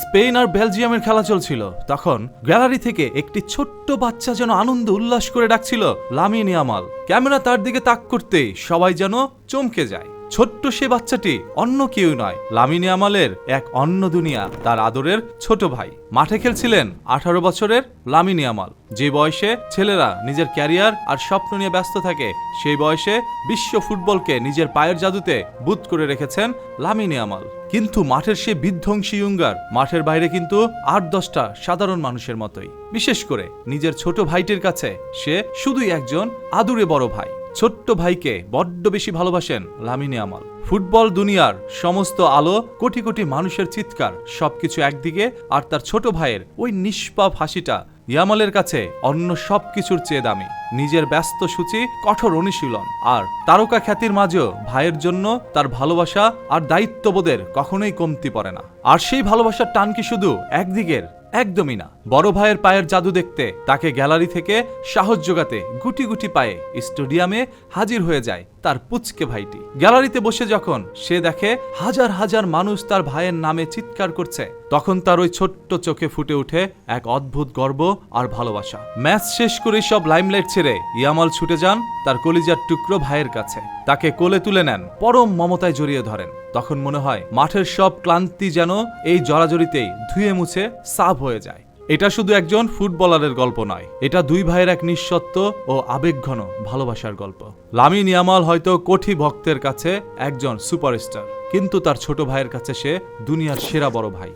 Spain আর বেলজিয়ামের খেলা চলছিল। তখন গ্যালারি থেকে একটি ছোট্ট বাচ্চা যেন আনন্দ উল্লাস করে ডাকছিল লামিন ইয়ামাল। ক্যামেরা তার দিকে তাক করতেই সবাই যেন চমকে যায়। ছোট্ট সে বাচ্চাটি অন্য কেউ নয়, লামিন ইয়ামালের এক অন্য দুনিয়া, তার আদরের ছোট ভাই। মাঠে খেলছিলেন 18 বছরের লামিন ইয়ামাল। যে বয়সে ছেলেরা নিজের ক্যারিয়ার আর স্বপ্ন নিয়ে ব্যস্ত থাকে, সেই বয়সে বিশ্ব ফুটবলকে নিজের পায়ের জাদুতে বুঁদ করে রেখেছেন লামিন ইয়ামাল। কিন্তু মাঠের সে বিধ্বংসী ইয়ুঙ্গার মাঠের বাইরে কিন্তু 8-10টা সাধারণ মানুষের মতোই। বিশেষ করে নিজের ছোট ভাইটির কাছে সে শুধুই একজন আদুরে বড় ভাই। ছোট্ট ভাইকে বড্ড বেশি ভালোবাসেন লামিন ইয়ামাল। ফুটবল দুনিয়ার সমস্ত আলো, কোটি কোটি মানুষের চিৎকার সবকিছু একদিকে, আর তার ছোট ভাইয়ের ওই নিষ্পাপ হাসিটা ইয়ামালের কাছে অন্য সবকিছুর চেয়ে দামি। নিজের ব্যস্ত সূচি, কঠোর অনুশীলন আর তারকা খ্যাতির মাঝেও ভাইয়ের জন্য তার ভালোবাসা আর দায়িত্ববোধের কখনোই কমতি পড়ে না। আর সেই ভালোবাসার টান কি শুধু একদিকের? একদমই না। বড় ভাইয়ের পায়ের জাদু দেখতে, তাকে গ্যালারি থেকে সাহস জোগাতে গুটি গুটি পায়ে স্টেডিয়ামে হাজির হয়ে যায় তার পুচকে ভাইটি। গ্যালারিতে বসে যখন সে দেখে হাজার হাজার মানুষ তার ভাইয়ের নামে চিৎকার করছে, তখন তার ওই ছোট্ট চোখে ফুটে ওঠে এক অদ্ভুত গর্ব আর ভালোবাসা। ম্যাচ শেষ করে সব লাইমলাইট ছেড়ে ইয়ামাল ছুটে যান তার কলিজার টুকরো ভাইয়ের কাছে। তাকে কোলে তুলে নেন, পরম মমতায় জড়িয়ে ধরেন। তখন মনে হয় মাঠের সব ক্লান্তি যেন এই জড়াজড়িতেই ধুয়ে মুছে সাফ হয়ে যায়। এটা শুধু একজন ফুটবলারের গল্প নয়, এটা দুই ভাইয়ের এক নিঃসত্ব ও আবেগঘন ভালোবাসার গল্প। লামিন ইয়ামাল হয়তো কোটি ভক্তের কাছে একজন সুপারস্টার, কিন্তু তার ছোট ভাইয়ের কাছে সে দুনিয়ার সেরা বড় ভাই।